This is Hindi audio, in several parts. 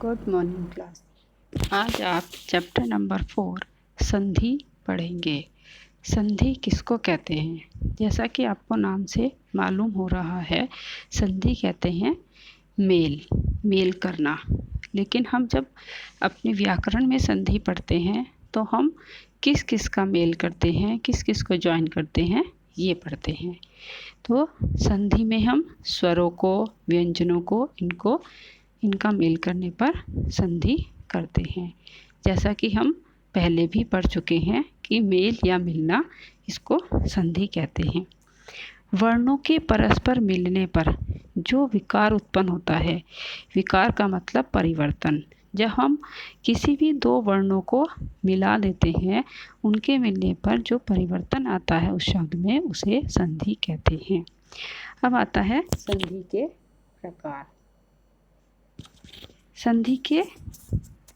Good morning class. आज आप चैप्टर नंबर 4 संधि पढ़ेंगे। संधि किसको कहते हैं? जैसा कि आपको नाम से मालूम हो रहा है, संधि कहते हैं मेल करना। लेकिन हम जब अपने व्याकरण में संधि पढ़ते हैं तो हम किस किस का मेल करते हैं, किस किस को ज्वाइन करते हैं, ये पढ़ते हैं। तो संधि में हम स्वरों को, व्यंजनों को, इनका मेल करने पर संधि करते हैं। जैसा कि हम पहले भी पढ़ चुके हैं कि मेल या मिलना, इसको संधि कहते हैं। वर्णों के परस्पर मिलने पर जो विकार उत्पन्न होता है, विकार का मतलब परिवर्तन। जब हम किसी भी दो वर्णों को मिला देते हैं, उनके मिलने पर जो परिवर्तन आता है उस शब्द में, उसे संधि कहते हैं। अब आता है संधि के प्रकार। संधि के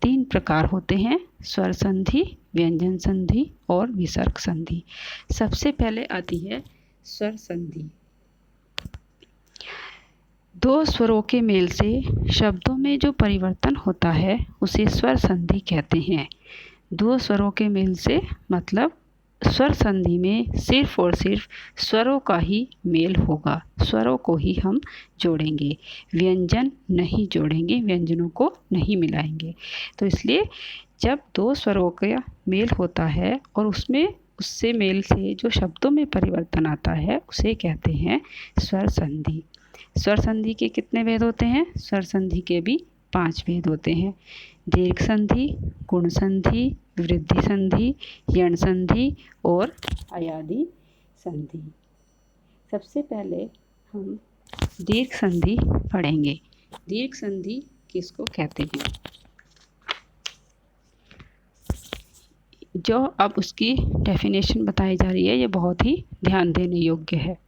3 प्रकार होते हैं: स्वर संधि, व्यंजन संधि और विसर्ग संधि। सबसे पहले आती है स्वर संधि। दो स्वरों के मेल से शब्दों में जो परिवर्तन होता है उसे स्वर संधि कहते हैं। दो स्वरों के मेल से मतलब स्वर संधि में सिर्फ और सिर्फ स्वरों का ही मेल होगा, स्वरों को ही हम जोड़ेंगे, व्यंजन नहीं जोड़ेंगे, व्यंजनों को नहीं मिलाएंगे। तो इसलिए जब दो स्वरों का मेल होता है और उससे मेल से जो शब्दों में परिवर्तन आता है उसे कहते हैं स्वर संधि। स्वर संधि के कितने भेद होते हैं? स्वर संधि के भी 5 भेद होते हैं: दीर्घ संधि, गुण संधि, वृद्धि संधि, यण संधि और अयादि संधि। सबसे पहले हम दीर्घ संधि पढ़ेंगे। दीर्घ संधि किसको कहते हैं? जो अब उसकी डेफिनेशन बताई जा रही है, ये बहुत ही ध्यान देने योग्य है।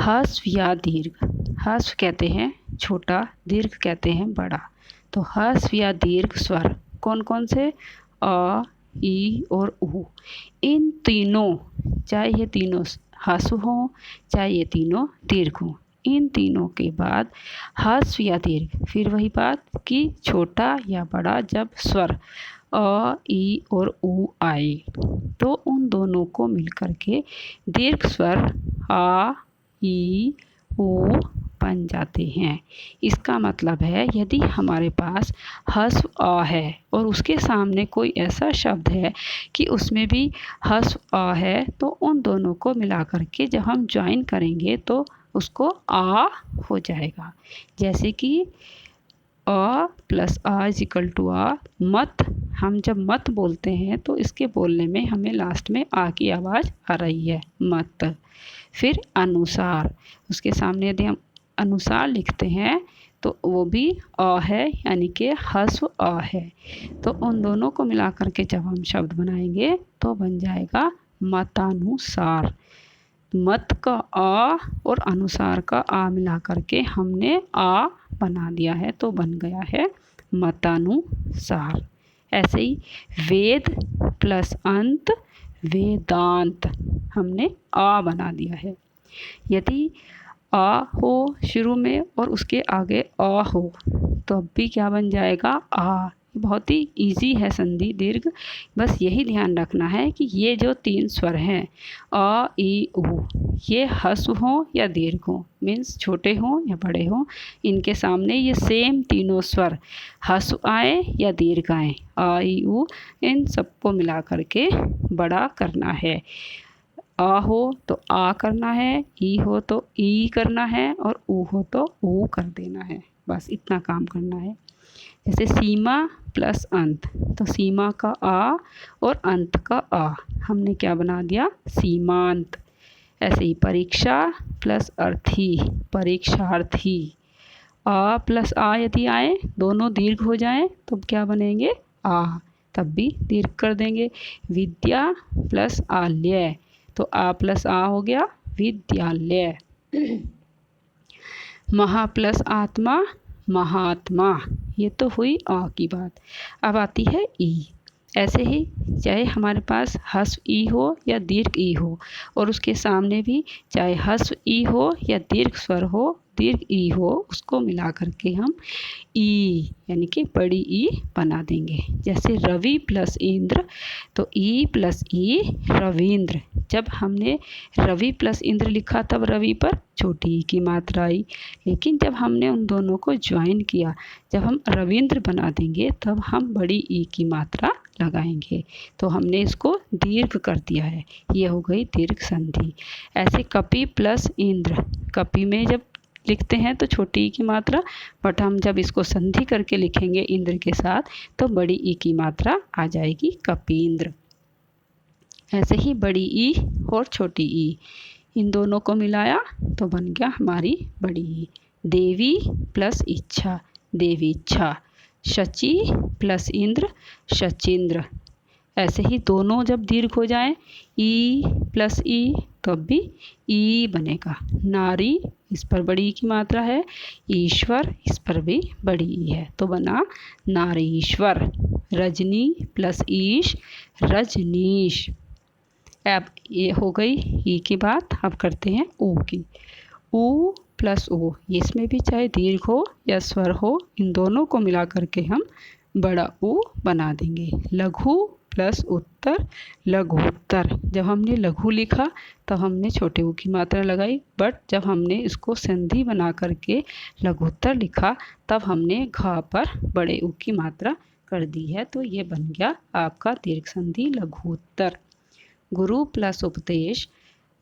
ह्रस्व या दीर्घ। ह्रस्व कहते हैं छोटा, दीर्घ कहते हैं बड़ा। तो ह्रस्व या दीर्घ स्वर कौन कौन से? अ, ई और उ। इन तीनों, चाहे ये तीनों ह्रस्व हों, चाहे ये तीनों दीर्घ हों, इन तीनों के बाद ह्रस्व या दीर्घ, फिर वही बात कि छोटा या बड़ा जब स्वर अ, ई और उ आए तो उन दोनों को मिलकर के दीर्घ स्वर आ, ई, उ बन जाते हैं। इसका मतलब है यदि हमारे पास ह्रस्व अ है और उसके सामने कोई ऐसा शब्द है कि उसमें भी ह्रस्व अ है, तो उन दोनों को मिला करके जब हम ज्वाइन करेंगे तो उसको आ हो जाएगा। जैसे कि अ प्लस आ इज इक्वल टू आ। मत, हम जब मत बोलते हैं तो इसके बोलने में हमें लास्ट में आ की आवाज़ आ रही है, मत। फिर अनुसार, उसके सामने यदि हम अनुसार लिखते हैं तो वो भी अ है, यानी कि ह्रस्व अ है। तो उन दोनों को मिला करके जब हम शब्द बनाएंगे तो बन जाएगा मतानुसार। मत का आ और अनुसार का आ मिला करके हमने आ बना दिया है, तो बन गया है मतानुसार। ऐसे ही वेद प्लस अंत वेदांत, हमने आ बना दिया है। यदि आ हो शुरू में और उसके आगे अ हो तो अब भी क्या बन जाएगा? आ। बहुत ही इजी है संधि दीर्घ। बस यही ध्यान रखना है कि ये जो 3 स्वर हैं अ, ई, उ, ये ह्रस्व हों या दीर्घ हों, मीन्स छोटे हों या बड़े हों, इनके सामने ये सेम तीनों स्वर ह्रस्व आए या दीर्घ आए, अ, ई, उ, इन सबको मिला करके बड़ा करना है। आ हो तो आ करना है, ई हो तो ई करना है और उ हो तो ऊ कर देना है। बस इतना काम करना है। जैसे सीमा प्लस अंत, तो सीमा का आ और अंत का आ हमने क्या बना दिया? सीमांत। ऐसे ही परीक्षा प्लस अर्थी, परीक्षार्थी। आ प्लस आ यदि आए, दोनों दीर्घ हो जाएं तो क्या बनेंगे? आ, तब भी दीर्घ कर देंगे। विद्या प्लस आल्य, तो आ प्लस आ हो गया विद्यालय। महा प्लस आत्मा महात्मा, ये तो हुई आ की बात। अब आती है ई। ऐसे ही चाहे हमारे पास ह्रस्व ई हो या दीर्घ ई हो और उसके सामने भी चाहे ह्रस्व ई हो या दीर्घ स्वर हो, दीर्घ ई हो उसको मिला करके हम ई यानी कि बड़ी ई बना देंगे। जैसे रवि प्लस इंद्र, तो ई प्लस ई रविंद्र। जब हमने रवि प्लस इंद्र लिखा तब रवि पर छोटी ई की मात्रा आई, लेकिन जब हमने उन दोनों को ज्वाइन किया, जब हम रविंद्र बना देंगे तब हम बड़ी ई की मात्रा लगाएंगे। तो हमने इसको दीर्घ कर दिया है, ये हो गई दीर्घ संधि। ऐसे कपि प्लस इंद्र, कपि में जब लिखते हैं तो छोटी ई की मात्रा, बट हम जब इसको संधि करके लिखेंगे इंद्र के साथ तो बड़ी ई की मात्रा आ जाएगी कपींद्र। ऐसे ही बड़ी ई और छोटी ई इन दोनों को मिलाया तो बन गया हमारी बड़ी ई। देवी प्लस इच्छा, देवीच्छा। शची प्लस इंद्र, शचींद्र। ऐसे ही दोनों जब दीर्घ हो जाएं, ई प्लस ई तो अब भी ई बनेगा। नारी, इस पर बड़ी ई की मात्रा है। ईश्वर, इस पर भी बड़ी ई है तो बना नारीश्वर। रजनी प्लस ईश, रजनीश। अब ये हो गई ई की बात। अब करते हैं ऊ की। ऊ प्लस ओ, इसमें भी चाहे दीर्घ हो या स्वर हो, इन दोनों को मिला करके हम बड़ा ऊ बना देंगे। लघु प्लस उत्तर, लघुत्तर। जब हमने लघु लिखा तब हमने छोटे ऊ की मात्रा लगाई, बट जब हमने इसको संधि बना करके लघुत्तर लिखा तब हमने घ पर बड़े ऊ की मात्रा कर दी है। तो ये बन गया आपका दीर्घ संधि लघुत्तर। गुरु प्लस उपदेश,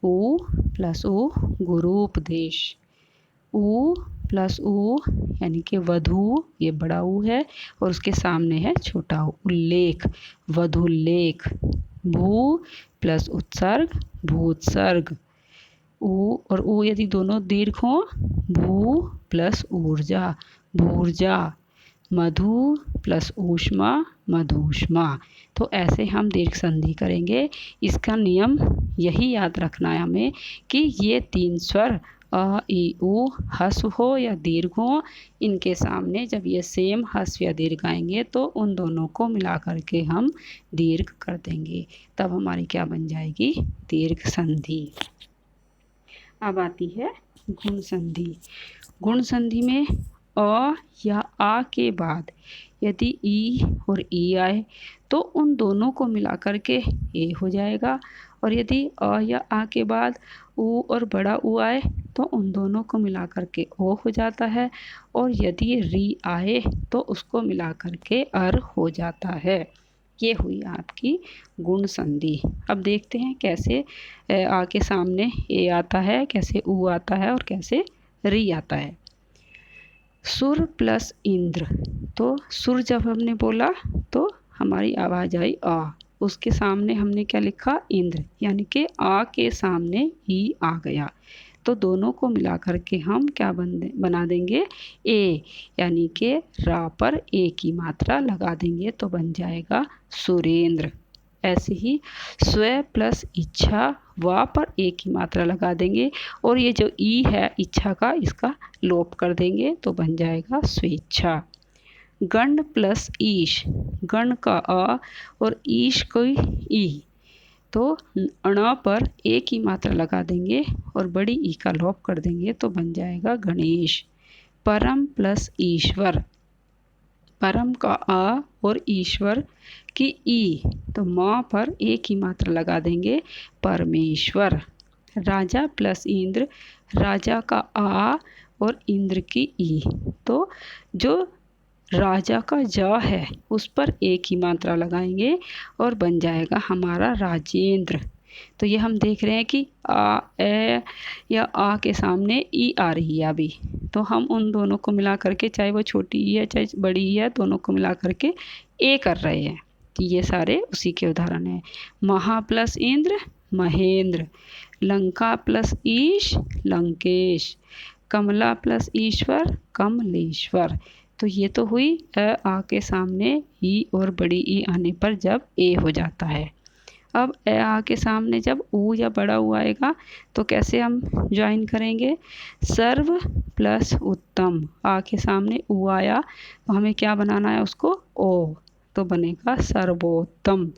ऊ प्लस ऊ गुरुपदेश। ऊ प्लस ऊ यानी कि वधु, ये बड़ा ऊ है और उसके सामने है छोटा ऊ, उल्लेख, वधुल्लेख। भू प्लस उत्सर्ग, भूत्सर्ग। ऊ और ऊ यदि दोनों दीर्घ हों, भू प्लस ऊर्जा, भूर्जा। मधु प्लस ऊष्मा, मधुष्मा। तो ऐसे हम दीर्घ संधि करेंगे। इसका नियम यही याद रखना है हमें कि ये तीन स्वर अ ई उ ह्रस्व हो या दीर्घ हो, इनके सामने जब ये सेम ह्रस्व या दीर्घ आएंगे तो उन दोनों को मिला करके हम दीर्घ कर देंगे, तब हमारी क्या बन जाएगी दीर्घ संधि। अब आती है गुण संधि। गुण संधि में अ या आ के बाद यदि ई और ई आए तो उन दोनों को मिला करके ए हो जाएगा, और यदि अ या आ के बाद ऊ और बड़ा ऊ आए तो उन दोनों को मिला करके ओ हो जाता है, और यदि री आए तो उसको मिला करके अर हो जाता है। ये हुई आपकी गुण संधि। अब देखते हैं कैसे आ के सामने ए आता है, कैसे ऊ आता है और कैसे री आता है। सुर प्लस इंद्र, तो सुर जब हमने बोला तो हमारी आवाज़ आई आ, उसके सामने हमने क्या लिखा इंद्र, यानी कि आ के सामने ई आ गया, तो दोनों को मिला करके हम क्या बना देंगे ए, यानी कि रा पर ए की मात्रा लगा देंगे तो बन जाएगा सुरेंद्र। ऐसे ही स्व प्लस इच्छा, वा पर ए की मात्रा लगा देंगे और ये जो ई है इच्छा का, इसका लोप कर देंगे तो बन जाएगा स्वेच्छा। गण प्लस ईश, गण का अ और ईश को ई, तो अण पर ए की मात्रा लगा देंगे और बड़ी ई का लोप कर देंगे तो बन जाएगा गणेश। परम प्लस ईश्वर, परम का आ और ईश्वर की ई, तो माँ पर ए की मात्रा लगा देंगे परमेश्वर। राजा प्लस इंद्र, राजा का आ और इंद्र की ई, तो जो राजा का जा है उस पर ए की मात्रा लगाएंगे और बन जाएगा हमारा राजेंद्र। तो ये हम देख रहे हैं कि आ ए या आ के सामने ई आ रही है अभी, तो हम उन दोनों को मिला करके, चाहे वो छोटी ई है चाहे बड़ी ई है, दोनों को मिला करके ए कर रहे हैं। तो ये सारे उसी के उदाहरण हैं। महा प्लस इंद्र, महेंद्र। लंका प्लस ईश, लंकेश। कमला प्लस ईश्वर, कमलेश्वर। तो ये तो हुई आ के सामने ई और बड़ी ई आने पर जब ए हो जाता है। अब आ के सामने जब ऊ या बड़ा ऊ आएगा तो कैसे हम ज्वाइन करेंगे, सर्व प्लस उत्तम। आ के सामने ऊ आया तो हमें क्या बनाना है उसको ओ, तो बनेगा सर्वोत्तम।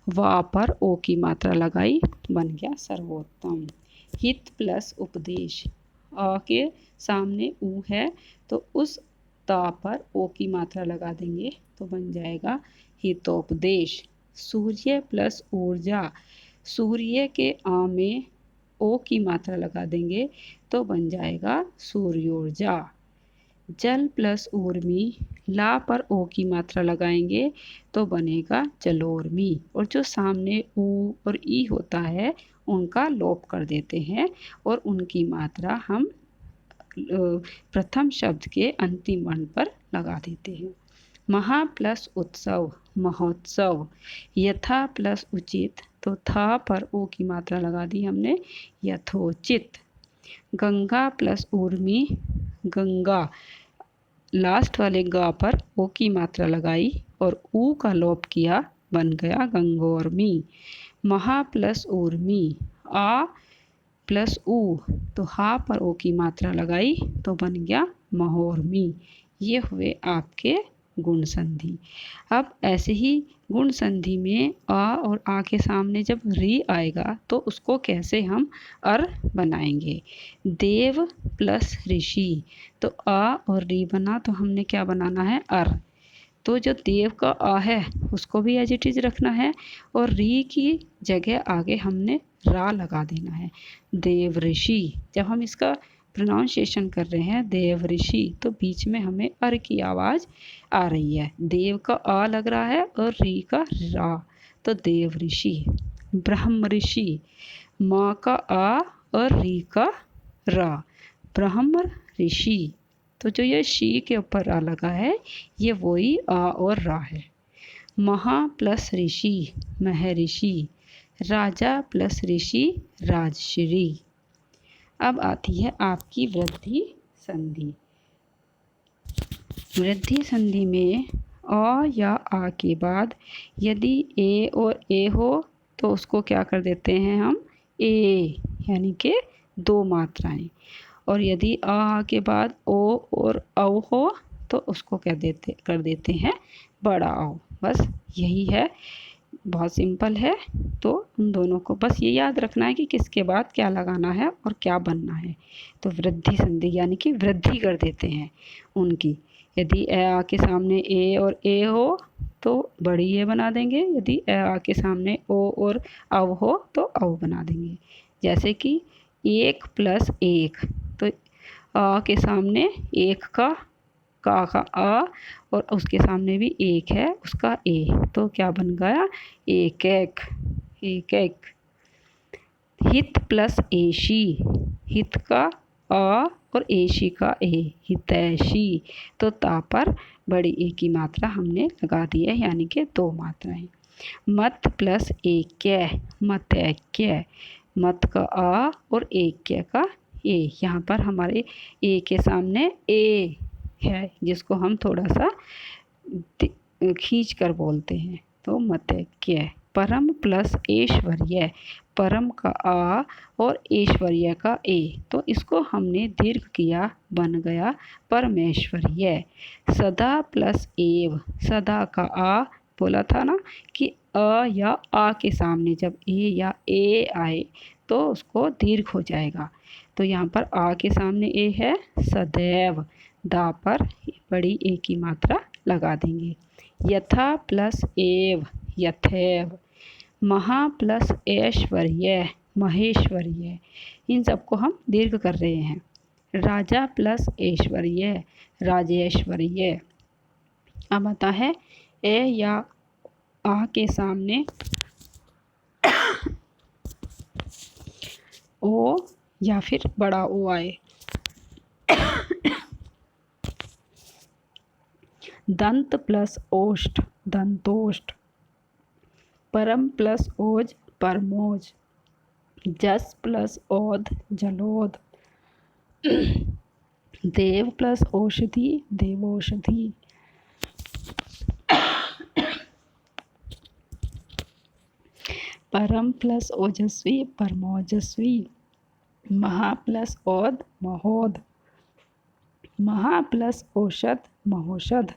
वा पर ओ की मात्रा लगाई, बन गया सर्वोत्तम। हित प्लस उपदेश, अ के सामने ऊ है तो उस ता पर ओ की मात्रा लगा देंगे तो बन जाएगा हितोपदेश। सूर्य प्लस ऊर्जा, सूर्य के आ में ओ की मात्रा लगा देंगे तो बन जाएगा सूर्योर्जा। जल प्लस ऊर्मी, ला पर ओ की मात्रा लगाएंगे तो बनेगा जलोर्मी। और जो सामने ऊ और ई होता है उनका लोप कर देते हैं और उनकी मात्रा हम प्रथम शब्द के अंतिम वर्ण पर लगा देते हैं। महा प्लस उत्सव, महोत्सव। यथा प्लस उचित, तो था पर ओ की मात्रा लगा दी हमने, यथोचित। गंगा प्लस ऊर्मी, गंगा, लास्ट वाले गा पर ओ की मात्रा लगाई और ऊ का लोप किया, बन गया गंगोर्मी। महा प्लस ऊर्मी, आ प्लस ऊ, तो हा पर ओ की मात्रा लगाई तो बन गया महोर्मी। ये हुए आपके गुण संधि। अब ऐसे ही गुण संधि में आ और आ के सामने जब री आएगा तो उसको कैसे हम अर बनाएंगे। देव प्लस ऋषि, तो आ और री बना तो हमने क्या बनाना है, अर। तो जो देव का आ है उसको भी एज इट इज रखना है और री की जगह आगे हमने रा लगा देना है, देव ऋषि। जब हम इसका प्रोनाउंसिएशन कर रहे हैं देव ऋषि तो बीच में हमें अर की आवाज़ आ रही है, देव का आ लग रहा है और री का रा, तो देव ऋषि। ब्रह्म ऋषि, माँ का आ और री का रा, ब्रह्म ऋषि। तो जो ये शी के ऊपर आ लगा है ये वही आ और रा है। महा प्लस ऋषि, महर्षि। राजा प्लस ऋषि, राजश्री। अब आती है आपकी वृद्धि संधि। वृद्धि संधि में अ या आ के बाद यदि ए और ए हो तो उसको क्या कर देते हैं हम, ए, यानी कि दो मात्राएं। और यदि आ के बाद ओ और औ हो तो उसको क्या कर देते हैं बड़ा औ। बस यही है, बहुत सिंपल है। तो उन दोनों को बस ये याद रखना है कि किसके बाद क्या लगाना है और क्या बनना है। तो वृद्धि संधि यानी कि वृद्धि कर देते हैं उनकी। यदि ए आ के सामने ए और ए हो तो बड़ी ए बना देंगे, यदि ए आ के सामने ओ और अव हो तो अव बना देंगे। जैसे कि एक प्लस एक, तो आ के सामने एक का आ और उसके सामने भी एक है उसका ए, तो क्या बन गया, एक एक, एक एक। हित प्लस एशी, हित का आ और एशी का ए, हितैषी। तो ता पर बड़ी ए की मात्रा हमने लगा दी है, यानी कि दो मात्राएं। मत प्लस एक्य, मतैक्य। मत का आ और एक्य का ए, यहाँ पर हमारे ए के सामने ए है जिसको हम थोड़ा सा खींच कर बोलते हैं, तो मतैक्य। परम प्लस ऐश्वर्य, परम का आ और ऐश्वर्य का ए, तो इसको हमने दीर्घ किया, बन गया परमेश्वर्य। सदा प्लस एव, सदा का आ बोला था ना कि अ या आ के सामने जब ए या ए आए तो उसको दीर्घ हो जाएगा। तो यहाँ पर आ के सामने ए है, सदैव, दा पर बड़ी ए की मात्रा लगा देंगे। यथा प्लस एव, यथैव। महा प्लस ऐश्वर्य, महेश्वर्य। इन सबको हम दीर्घ कर रहे हैं। राजा प्लस ऐश्वर्य, राजेश्वर्य। अब आता है ए या आ के सामने ओ या फिर बड़ा ओ आए। दंत प्लस ओष्ठ, दंतोष्ठ। परम प्लस ओज, परमोज। जस प्लस ओध, जलोध। देव प्लस औषधि, देवौषधि। परम प्लस ओजस्वी, परमोजस्वी। महा प्लस ओद, महोद। महा प्लस औषध, महोषध।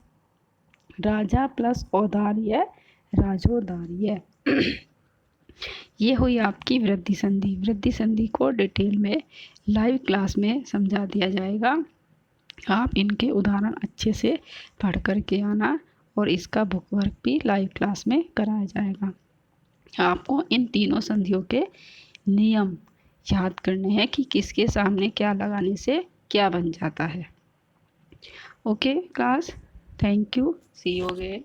राजा प्लस औदार्य, राजोदार्य। ये हुई आपकी वृद्धि संधि। वृद्धि संधि को डिटेल में लाइव क्लास में समझा दिया जाएगा। आप इनके उदाहरण अच्छे से पढ़ कर के आना और इसका बुक वर्क भी लाइव क्लास में कराया जाएगा। आपको इन तीनों संधियों के नियम याद करने हैं कि किसके सामने क्या लगाने से क्या बन जाता है। Okay class, thank you, see you again.